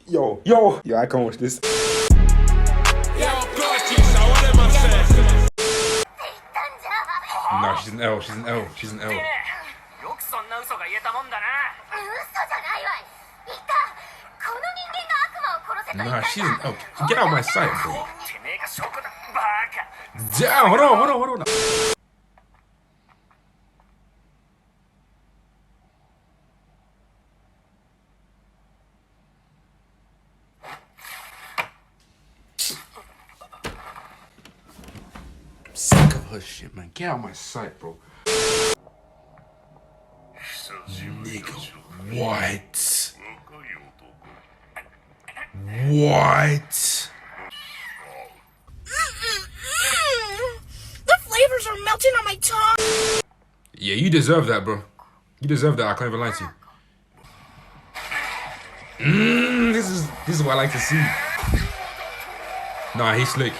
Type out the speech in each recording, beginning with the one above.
Yo, I can't watch this. No, she's an L, she's an L, she's an L. Nah, she's an L. Get out of my sight, bro. Damn, hold on. I'm sick of her shit, man. Get out of my sight, bro. Nigga, what? What? The flavors are melting on my tongue. Yeah, you deserve that, bro. You deserve that. I can't even lie to you. This is what I like to see. Nah, he's slick.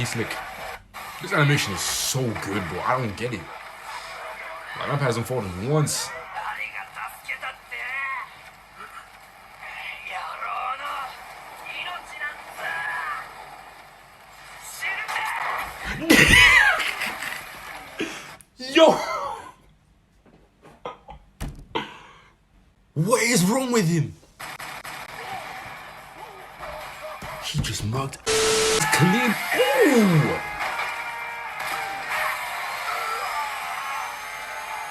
This animation is so good, bro. I don't get it. Like, my hasn't fallen once. Yo! What is wrong with him? He just mugged clean. Ooh!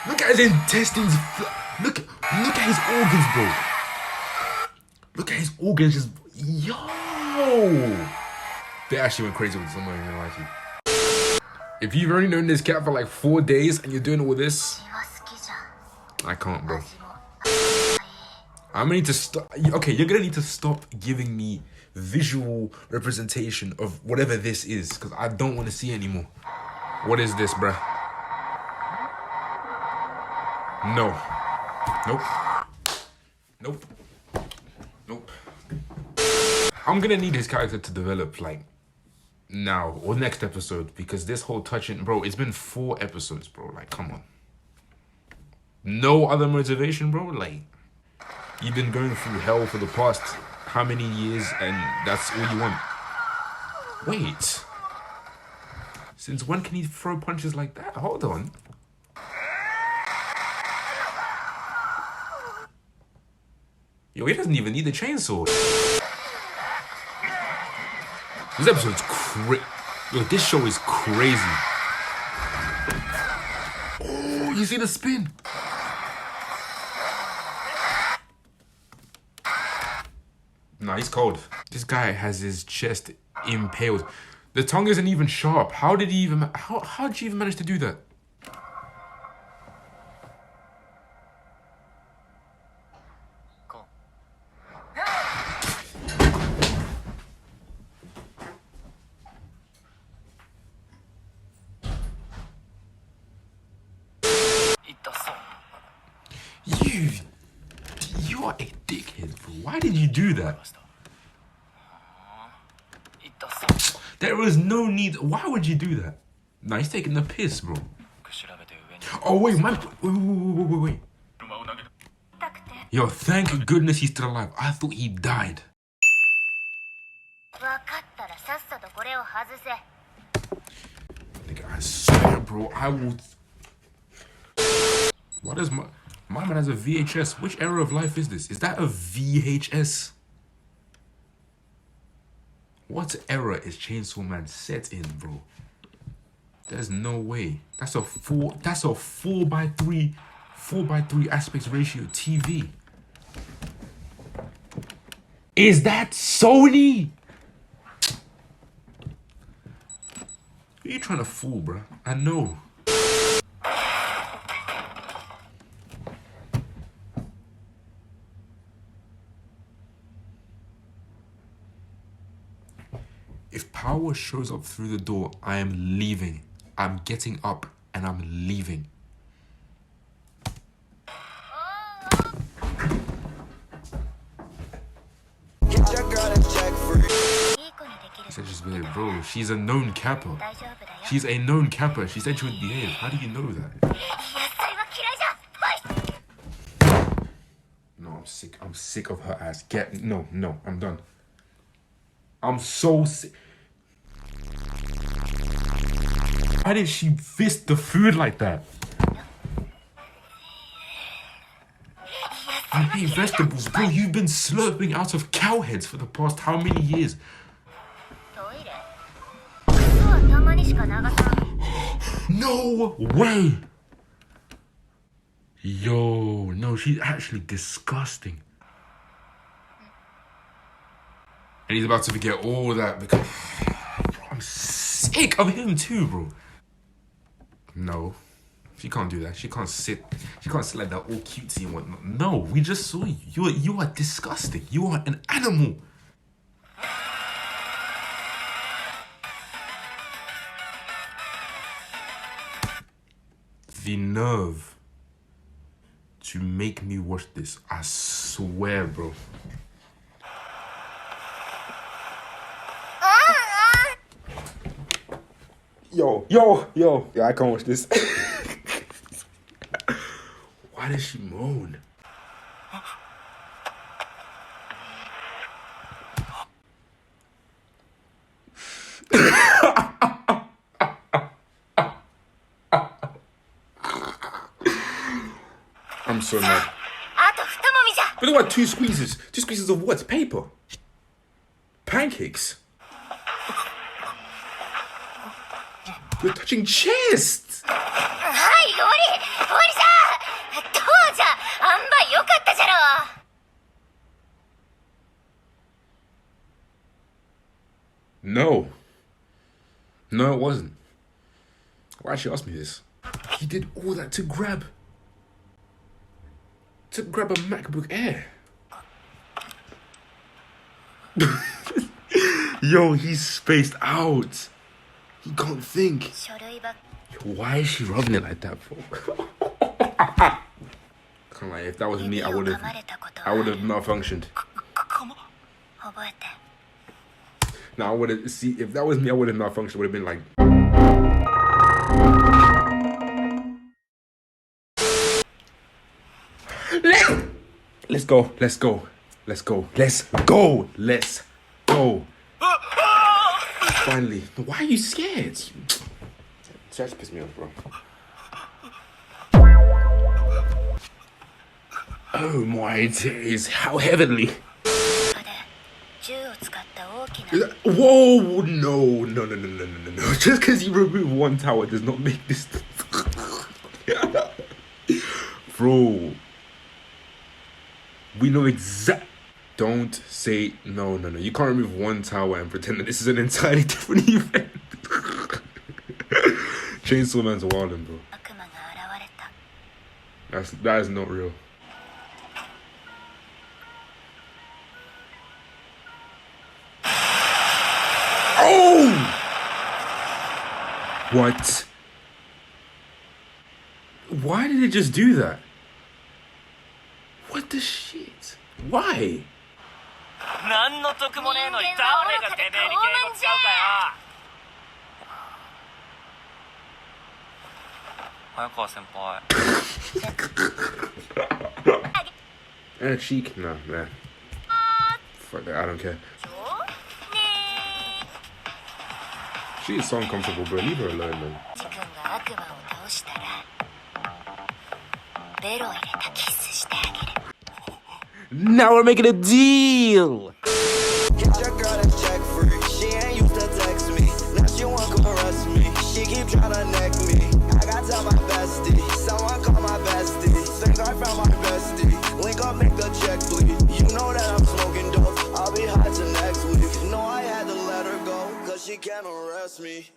Look at his intestines. Look at his organs, bro. Look at his organs just. Yo! They actually went crazy with this. I'm not even gonna lie to you. If you've only known this cat for like 4 days and you're doing all this, I can't, bro. I'm gonna need to stop. Okay, you're gonna need to stop giving me visual representation of whatever this is, because I don't want to see anymore. What is this, bruh? No. Nope. I'm gonna need his character to develop like now or next episode, because this whole touching, bro, it's been 4 episodes, bro. Like, come on. No other motivation, bro. Like, you've been going through hell for the past how many years, and that's all you want. Wait. Since when can he throw punches like that? Hold on. Yo, he doesn't even need the chainsaw. This episode's crazy. Yo, this show is crazy. Oh, you see the spin? Nah, he's cold. This guy has his chest impaled. The tongue isn't even sharp. How did you even manage to do that? You are a dickhead, bro. Why did you do that? There was no need. Why would you do that? Nah, he's taking the piss, bro. Oh, wait, man. Wait. Yo, thank goodness he's still alive. I thought he died. Nigga, I swear, bro, I will... What is my man has a VHS? Which era of life is this? Is that a VHS? What era is Chainsaw Man set in, bro? There's no way. That's a 4:3 aspect ratio TV. Is that Sony? Who are you trying to fool, bro? I know. If power shows up through the door, I am leaving. I'm getting up and I'm leaving. Said she's behaved, bro. She's a known capper. She's a known capper. She said she would behave. How do you know that? No, I'm sick of her ass. No, I'm done. I'm so sick. Why did she fist the food like that? You hate vegetables, bro. You've been slurping out of cow heads for the past how many years? No way! Yo, no, she's actually disgusting. And he's about to forget all that because bro, I'm sick of him too, bro. No, she can't do that. She can't sit like that all cutesy and whatnot. No, we just saw you. You are disgusting. You are an animal. The nerve to make me watch this, I swear, bro. Yo, I can't watch this. Why does she moan? I'm so mad. But look, what, two squeezes? Two squeezes of what? Paper? Pancakes? You're touching chests! No. No, it wasn't. Why'd she ask me this? He did all that to grab a MacBook Air. Yo, he's spaced out. He can't think. Why is she rubbing it like that for? Can't lie, if that was me, I would have malfunctioned. Now I would have if that was me, I would have malfunctioned. Would have been like. Let's go. Finally. Why are you scared? Just piss me off, bro. Oh my days, how heavenly. Whoa, no. Just because you remove one tower does not make this. Bro. We know exact. Don't say no. You can't remove one tower and pretend that this is an entirely different event. Chainsaw Man's wildin', bro. That is not real. Oh! What? Why did it just do that? What the shit? Why? And a cheek? Nah. Fuck that, I don't care. She is so uncomfortable, bro. Leave her alone, man. Now we're making a deal! Hit your girl and check free. She ain't used to text me. Now she want to arrest me. She keep tryna neck me. I got tell my bestie. Someone call my bestie. Think I found my bestie. Link up, make the check bleed. You know that I'm smoking dope. I'll be high till next week. No, I had to let her go, cause she can't arrest me.